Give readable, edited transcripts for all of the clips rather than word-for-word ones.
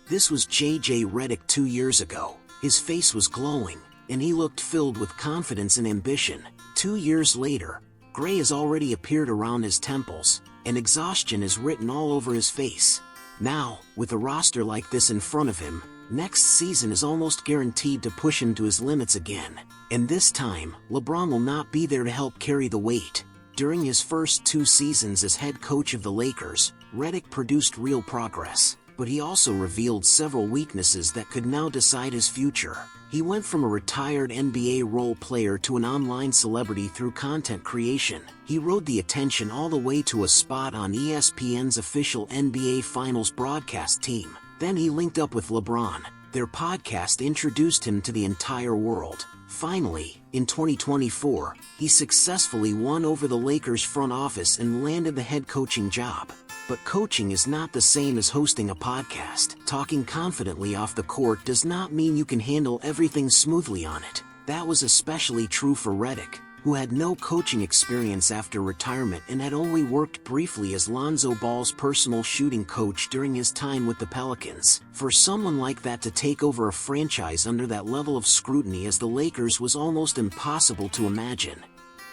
This was J.J. Redick 2 years ago. His face was glowing, and he looked filled with confidence and ambition. 2 years later, gray has already appeared around his temples, and exhaustion is written all over his face. Now, with a roster like this in front of him, next season is almost guaranteed to push him to his limits again. And this time, LeBron will not be there to help carry the weight. During his first 2 seasons as head coach of the Lakers, Redick produced real progress, but he also revealed several weaknesses that could now decide his future. He went from a retired NBA role player to an online celebrity through content creation. He rode the attention all the way to a spot on ESPN's official NBA Finals broadcast team. Then he linked up with LeBron. Their podcast introduced him to the entire world. Finally, in 2024, he successfully won over the Lakers front office and landed the head coaching job. But coaching is not the same as hosting a podcast. Talking confidently off the court does not mean you can handle everything smoothly on it. That was especially true for Redick, who had no coaching experience after retirement and had only worked briefly as Lonzo Ball's personal shooting coach during his time with the Pelicans. For someone like that to take over a franchise under that level of scrutiny as the Lakers was almost impossible to imagine.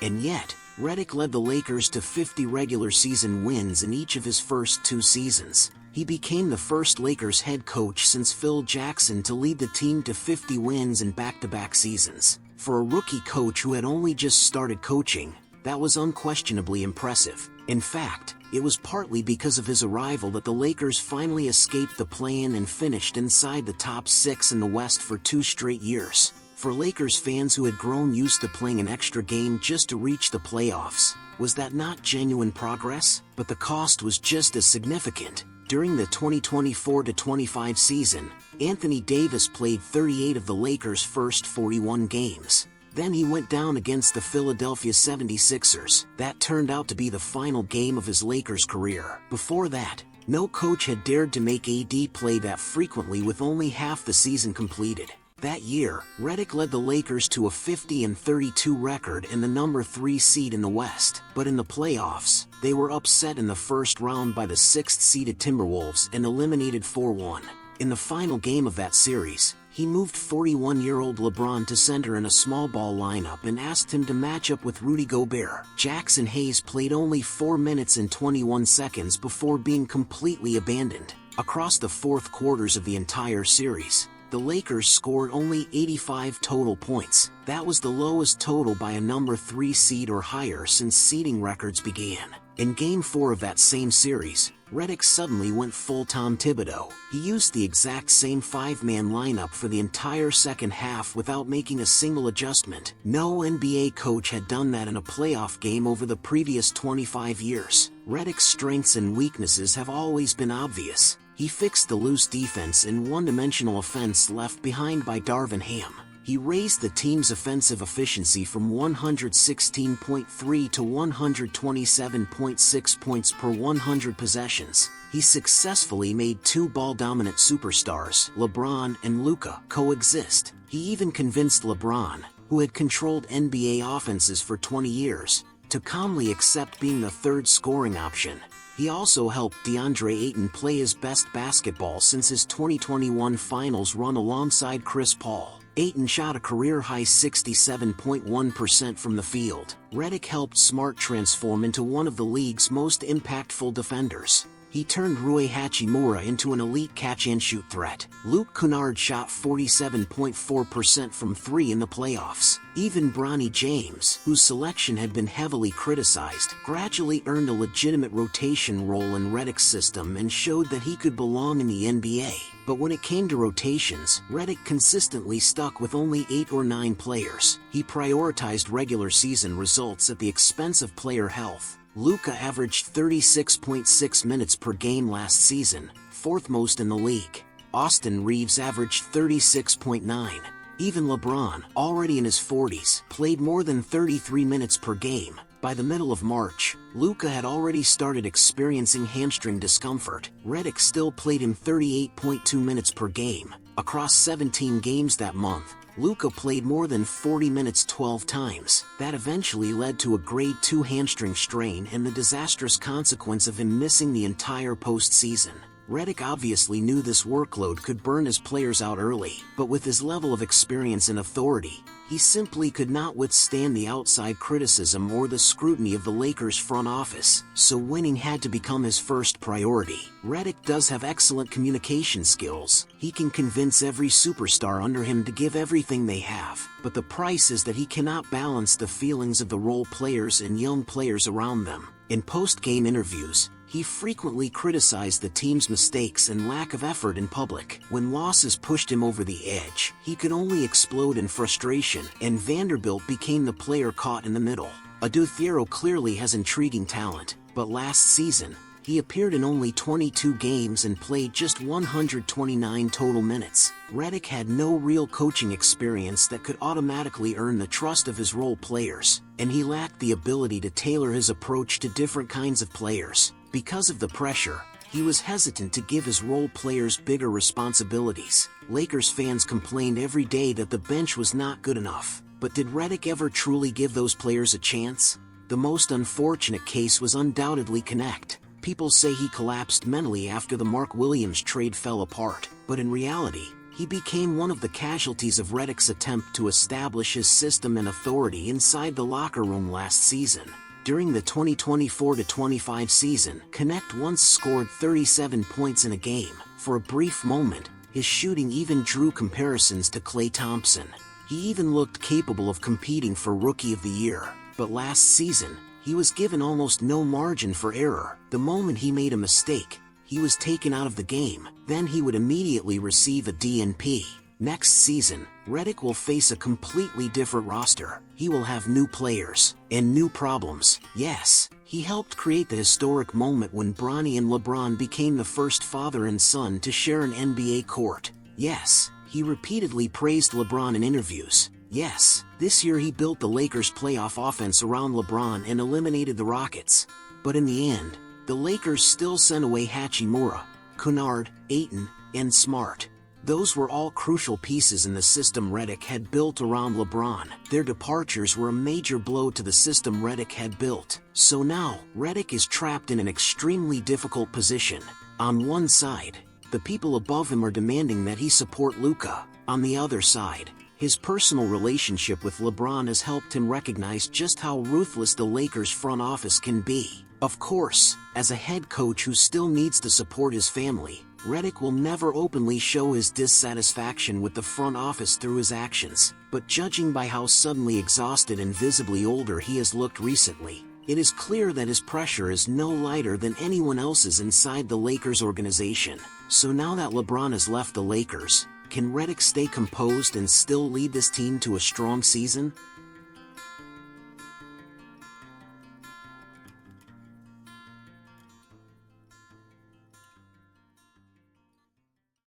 And yet, Redick led the Lakers to 50 regular season wins in each of his first 2 seasons. He became the first Lakers head coach since Phil Jackson to lead the team to 50 wins in back-to-back seasons. For a rookie coach who had only just started coaching, that was unquestionably impressive. In fact, it was partly because of his arrival that the Lakers finally escaped the play-in and finished inside the top 6 in the West for 2 straight years. For Lakers fans who had grown used to playing an extra game just to reach the playoffs, was that not genuine progress? But the cost was just as significant. During the 2024-25 season, Anthony Davis played 38 of the Lakers' first 41 games. Then he went down against the Philadelphia 76ers. That turned out to be the final game of his Lakers career. Before that, no coach had dared to make AD play that frequently with only half the season completed. That year, Redick led the Lakers to a 50-32 record and the number 3 seed in the West. But in the playoffs, they were upset in the first round by the 6th-seeded Timberwolves and eliminated 4-1. In the final game of that series, he moved 41-year-old LeBron to center in a small ball lineup and asked him to match up with Rudy Gobert. Jackson Hayes played only 4 minutes and 21 seconds before being completely abandoned. Across the 4th quarters of the entire series, the Lakers scored only 85 total points. That was the lowest total by a number 3 seed or higher since seeding records began. In Game 4 of that same series, Redick suddenly went full Tom Thibodeau. He used the exact same 5-man lineup for the entire second half without making a single adjustment. No NBA coach had done that in a playoff game over the previous 25 years. Redick's strengths and weaknesses have always been obvious. He fixed the loose defense and one-dimensional offense left behind by Darvin Ham. He raised the team's offensive efficiency from 116.3 to 127.6 points per 100 possessions. He successfully made 2 ball-dominant superstars, LeBron and Luka, coexist. He even convinced LeBron, who had controlled NBA offenses for 20 years, to calmly accept being the 3rd scoring option. He also helped DeAndre Ayton play his best basketball since his 2021 finals run alongside Chris Paul. Ayton shot a career-high 67.1% from the field. Redick helped Smart transform into one of the league's most impactful defenders. He turned Rui Hachimura into an elite catch-and-shoot threat. Luke Kennard shot 47.4% from 3 in the playoffs. Even Bronny James, whose selection had been heavily criticized, gradually earned a legitimate rotation role in Redick's system and showed that he could belong in the NBA. But when it came to rotations, Redick consistently stuck with only 8 or 9 players. He prioritized regular season results at the expense of player health. Luka averaged 36.6 minutes per game last season, 4th most in the league. Austin Reeves averaged 36.9. Even LeBron, already in his 40s, played more than 33 minutes per game. By the middle of March, Luka had already started experiencing hamstring discomfort. Redick still played him 38.2 minutes per game. Across 17 games that month, Luka played more than 40 minutes 12 times. That eventually led to a grade 2 hamstring strain and the disastrous consequence of him missing the entire postseason. Redick obviously knew this workload could burn his players out early, but with his level of experience and authority, he simply could not withstand the outside criticism or the scrutiny of the Lakers front office, so winning had to become his first priority. Redick does have excellent communication skills. He can convince every superstar under him to give everything they have, but the price is that he cannot balance the feelings of the role players and young players around them. In post-game interviews, he frequently criticized the team's mistakes and lack of effort in public. When losses pushed him over the edge, he could only explode in frustration, and Vanderbilt became the player caught in the middle. Adou clearly has intriguing talent, but last season, he appeared in only 22 games and played just 129 total minutes. Redick had no real coaching experience that could automatically earn the trust of his role players, and he lacked the ability to tailor his approach to different kinds of players. Because of the pressure, he was hesitant to give his role players bigger responsibilities. Lakers fans complained every day that the bench was not good enough. But did Redick ever truly give those players a chance? The most unfortunate case was undoubtedly Connect. People say he collapsed mentally after the Mark Williams trade fell apart, but in reality, he became one of the casualties of Redick's attempt to establish his system and authority inside the locker room last season. During the 2024-25 season, Connect once scored 37 points in a game. For a brief moment, his shooting even drew comparisons to Klay Thompson. He even looked capable of competing for Rookie of the Year. But last season, he was given almost no margin for error. The moment he made a mistake, he was taken out of the game. Then he would immediately receive a DNP. Next season, Redick will face a completely different roster. He will have new players and new problems. Yes, he helped create the historic moment when Bronny and LeBron became the first father and son to share an NBA court. Yes, he repeatedly praised LeBron in interviews. Yes, this year he built the Lakers' playoff offense around LeBron and eliminated the Rockets. But in the end, the Lakers still sent away Hachimura, Kennard, Ayton, and Smart. Those were all crucial pieces in the system Redick had built around LeBron. Their departures were a major blow to the system Redick had built. So now, Redick is trapped in an extremely difficult position. On one side, the people above him are demanding that he support Luka. On the other side, his personal relationship with LeBron has helped him recognize just how ruthless the Lakers front office can be. Of course, as a head coach who still needs to support his family, Redick will never openly show his dissatisfaction with the front office through his actions, but judging by how suddenly exhausted and visibly older he has looked recently, it is clear that his pressure is no lighter than anyone else's inside the Lakers organization. So now that LeBron has left the Lakers, can Redick stay composed and still lead this team to a strong season?